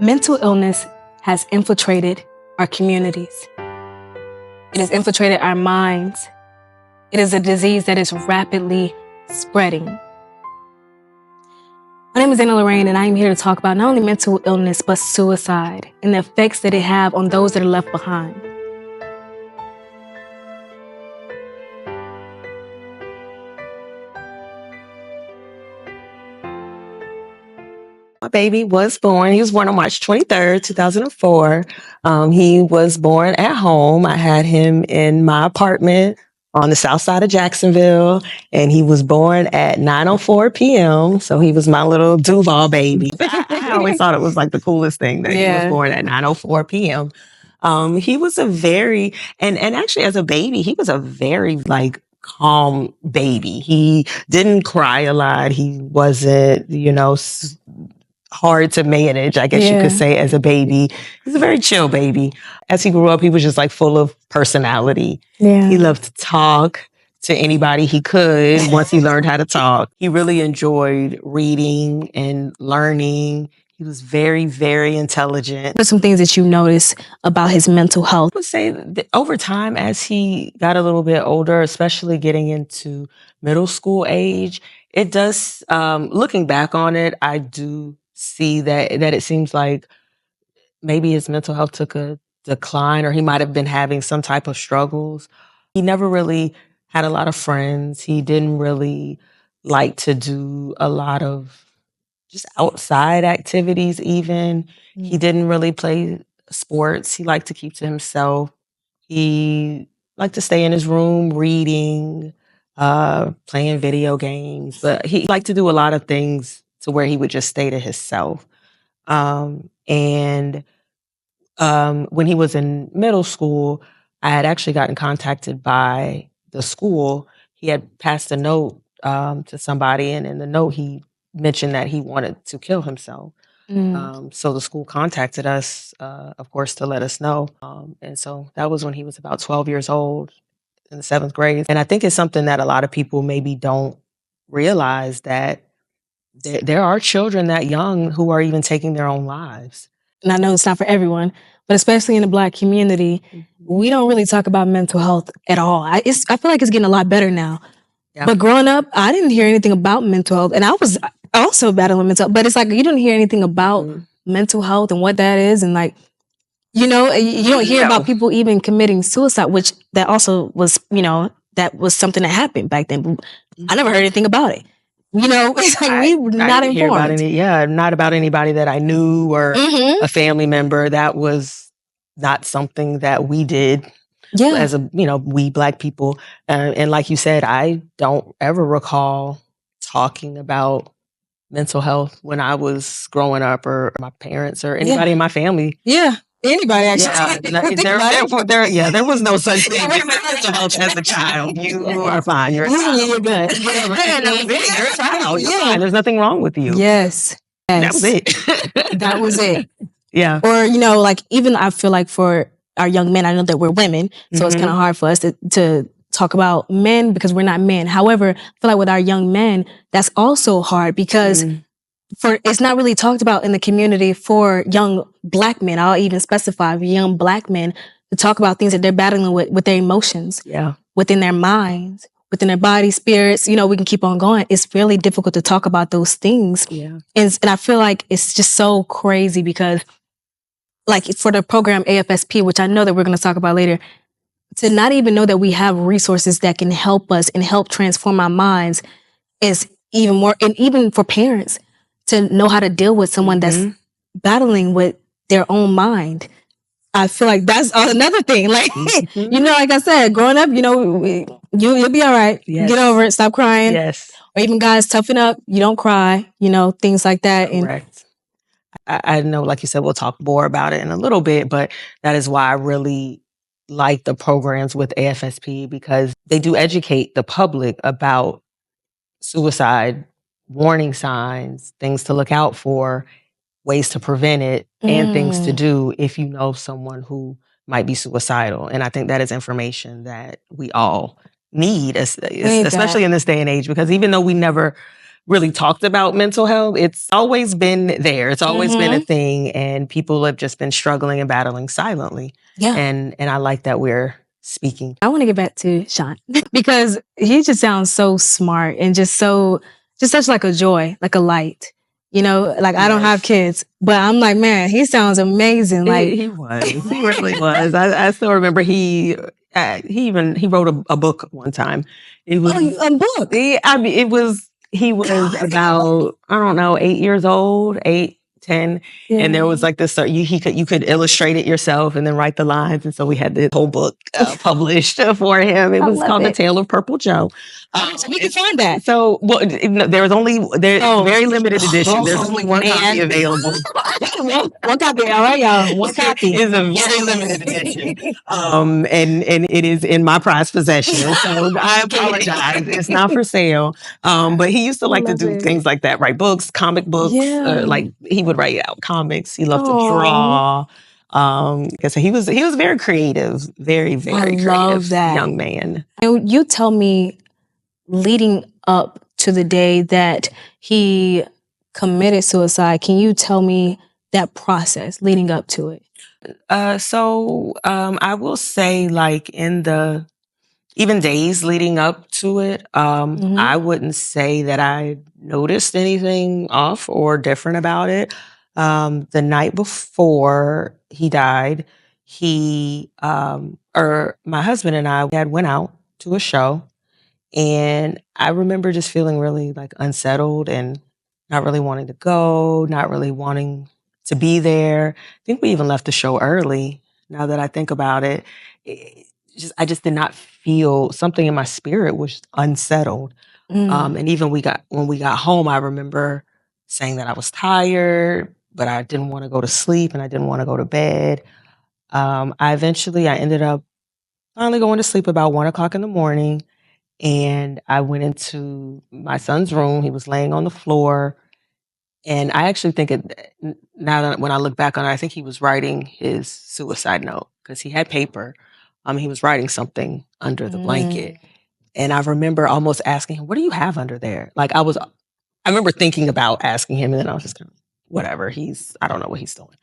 Mental illness has infiltrated our communities. It has infiltrated our minds. It is a disease that is rapidly spreading. My name is Anna Lorraine, and I am here to talk about not only mental illness, but suicide and the effects that it have on those that are left behind. My baby was born. He was born on March 23rd, 2004. He was born at home. I had him in my apartment on the south side of Jacksonville, and he was born at 9:04 p.m. So he was my little Duval baby. I always thought it was like the coolest thing that he was born at 9:04 p.m. He was a very, and actually as a baby, he was a very calm baby. He didn't cry a lot. He wasn't, hard to manage, I guess you could say, as a baby. He's a very chill baby. As he grew up, he was just full of personality. Yeah. He loved to talk to anybody he could once he learned how to talk. He really enjoyed reading and learning. He was very, very intelligent. What are some things that you noticed about his mental health? I would say that over time, as he got a little bit older, especially getting into middle school age, it does, looking back on it, I do see that it seems like maybe his mental health took a decline, or he might have been having some type of struggles. He never really had a lot of friends. He didn't really like to do a lot of just outside activities even. Mm-hmm. He didn't really play sports. He liked to keep to himself. He liked to stay in his room reading, playing video games, but he liked to do a lot of things to where he would just stay to himself. When he was in middle school, I had actually gotten contacted by the school. He had passed a note to somebody, and in the note he mentioned that he wanted to kill himself. So the school contacted us, of course, to let us know. And so that was when he was about 12 years old, in the 7th grade. And I think it's something that a lot of people maybe don't realize, that there are children that young who are even taking their own lives. And I know it's not for everyone, but especially in the Black community, we don't really talk about mental health at all. I feel like it's getting a lot better now. Yeah. But growing up, I didn't hear anything about mental health. And I was also battling mental health. But it's like you don't hear anything about mental health and what that is. And you don't hear about people even committing suicide, which that also was, that was something that happened back then. I never heard anything about it. It's like we were not informed. Hear about not about anybody that I knew or a family member. That was not something that we did as we Black people. And like you said, I don't ever recall talking about mental health when I was growing up, or my parents or anybody in my family. Yeah. Anybody actually. There was no such thing as mental health as a child. You are fine. You're a child. You're good. You're a child. You're fine. There's nothing wrong with you. Yes. That was it. That was it. Yeah. Or, even I feel like for our young men, I know that we're women, so it's kind of hard for us to talk about men because we're not men. However, I feel like with our young men, that's also hard because it's not really talked about in the community for young Black men. I'll even specify young Black men to talk about things that they're battling with their emotions, within their minds, within their body, spirits. We can keep on going. It's really difficult to talk about those things. Yeah. And I feel like it's just so crazy because for the program AFSP, which I know that we're going to talk about later, to not even know that we have resources that can help us and help transform our minds is even more, and even for parents, to know how to deal with someone that's battling with their own mind. I feel like that's another thing. Like I said, growing up, you'll be all right. Yes. Get over it. Stop crying. Yes. Or even guys, toughen up. You don't cry. Things like that. Correct. I know, like you said, we'll talk more about it in a little bit, but that is why I really like the programs with AFSP, because they do educate the public about suicide, warning signs, things to look out for, ways to prevent it, and things to do if you know someone who might be suicidal. And I think that is information that we all need, especially in this day and age, because even though we never really talked about mental health. It's always been there. It's always been a thing, and people have just been struggling and battling silently. Yeah. And I like that we're speaking. I want to get back to Sean because he just sounds so smart and just such like a joy, like a light. You know, like I don't have kids, but I'm like, man, he sounds amazing. Like He was, he really was. I still remember he wrote a book one time. It was a book. he was about, I don't know, 8 years old, 8, 10. Yeah. And there was like this, you could illustrate it yourself and then write the lines. And so we had the whole book published for him. It was called The Tale of Purple Joe. So we can find that. So, well, there was only, very limited edition. There's only one copy available. One copy, all right, y'all. One copy. It's a very limited edition. And it is in my prized possession. So I apologize. It's not for sale. But he used to like to do things like that, write books, comic books. Like he would write out comics. He loved to draw. So he was very creative, very, very creative young man. And you tell me, leading up to the day that he committed suicide, can you tell me that process leading up to it? So I will say, like, in the even days leading up to it, I wouldn't say that I noticed anything off or different about it. The night before he died, my husband and I had went out to a show, and I remember just feeling really like unsettled and not really wanting to go, not really wanting to be there. I think we even left the show early. Now that I think about it, I just did not feel, something in my spirit was unsettled. And even when we got home, I remember saying that I was tired, but I didn't want to go to sleep and I didn't want to go to bed. I ended up finally going to sleep about 1 o'clock in the morning. And I went into my son's room. He was laying on the floor. And I actually think now that when I look back on it, I think he was writing his suicide note because he had paper. He was writing something under the blanket. And I remember almost asking him, "What do you have under there?" Like I remember thinking about asking him, and then I was just kind of, whatever. I don't know what he's doing.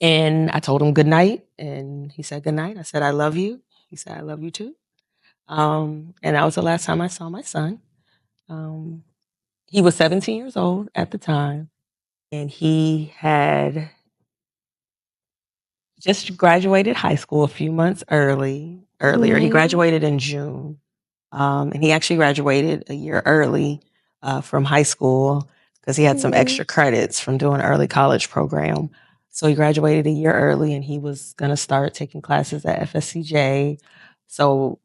And I told him good night, and he said good night. I said, "I love you." He said, "I love you too." And that was the last time I saw my son. He was 17 years old at the time, and he had just graduated high school a few months earlier. He graduated in June. And he actually graduated a year early from high school because he had some extra credits from doing an early college program. So he graduated a year early, and he was going to start taking classes at FSCJ. So,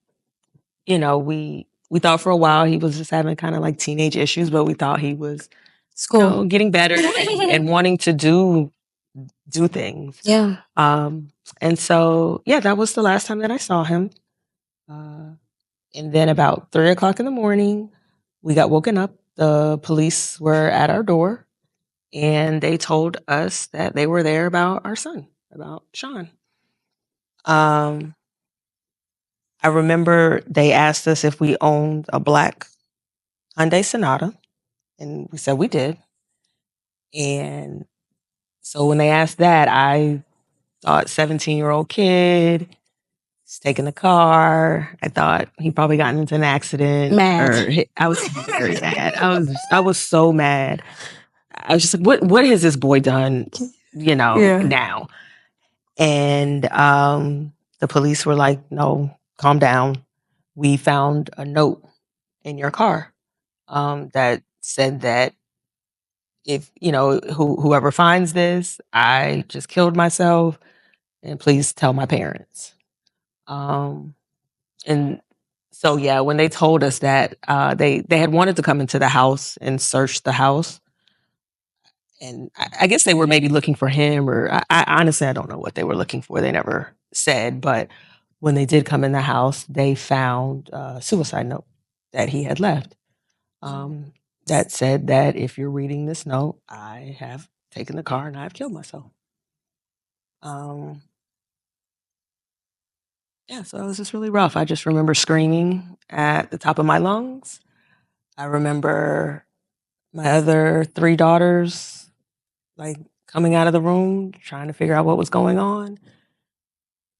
we thought for a while he was just having kind of like teenage issues, but we thought he was getting better and wanting to do things. Yeah. And so, that was the last time that I saw him. And then about 3 o'clock in the morning, we got woken up. The police were at our door, and they told us that they were there about our son, about Sean. I remember they asked us if we owned a black Hyundai Sonata, and we said we did. And so when they asked that, I thought 17-year-old kid, he's taking the car. I thought he probably gotten into an accident. I was very mad. I was so mad. I was just like, what has this boy done, now? And the police were like, no, calm down. We found a note in your car that said that if, whoever finds this, I just killed myself, and please tell my parents. And so, when they told us that, they had wanted to come into the house and search the house. And I guess they were maybe looking for him, or I honestly, I don't know what they were looking for. They never said. But when they did come in the house, they found a suicide note that he had left. That said that if you're reading this note, I have taken the car and I have killed myself. So it was just really rough. I just remember screaming at the top of my lungs. I remember my other 3 daughters, like, coming out of the room, trying to figure out what was going on.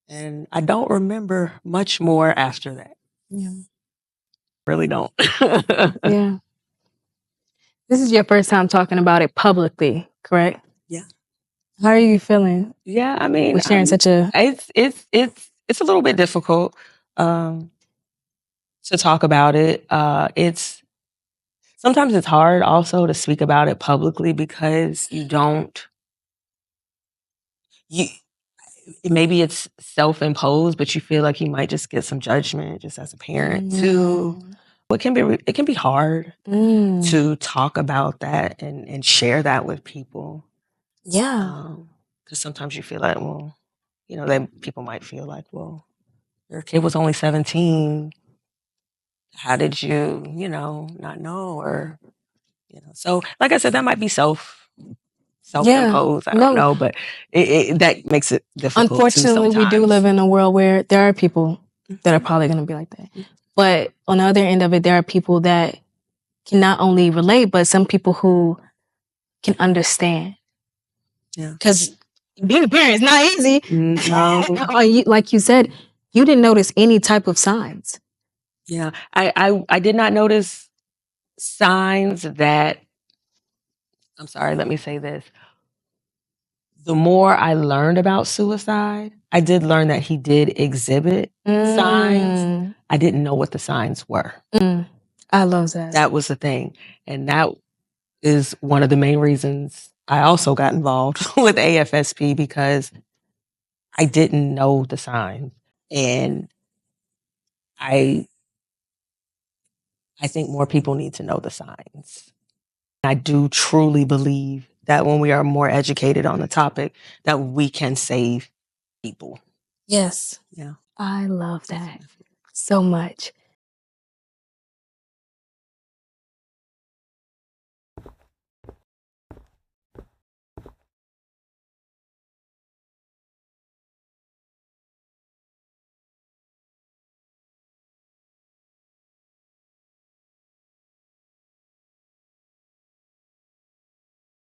And I don't remember much more after that. Yeah. Really don't. Yeah. This is your first time talking about it publicly, correct? Yeah. How are you feeling Yeah, I mean, with sharing such a... it's a little bit difficult to talk about it. Sometimes it's hard also to speak about it publicly because maybe it's self-imposed, but you feel like you might just get some judgment just as a parent too. It can be hard to talk about that and share that with people. Yeah. Because sometimes you feel like, well, then people might feel like, well, your kid was only 17. How did you, not know? Or, so like I said, that might be self-imposed. I don't know, but that makes it difficult. Unfortunately, we do live in a world where there are people that are probably going to be like that. But on the other end of it, there are people that can not only relate, but some people who can understand. Yeah. Because being a parent is not easy. No. Like you said, you didn't notice any type of signs. Yeah. I did not notice signs that, I'm sorry, let me say this. The more I learned about suicide, I did learn that he did exhibit signs. I didn't know what the signs were. I love that. That was the thing. And that is one of the main reasons I also got involved with AFSP, because I didn't know the signs. And I think more people need to know the signs. I do truly believe that when we are more educated on the topic, that we can save people. Yes. Yeah. I love that so much.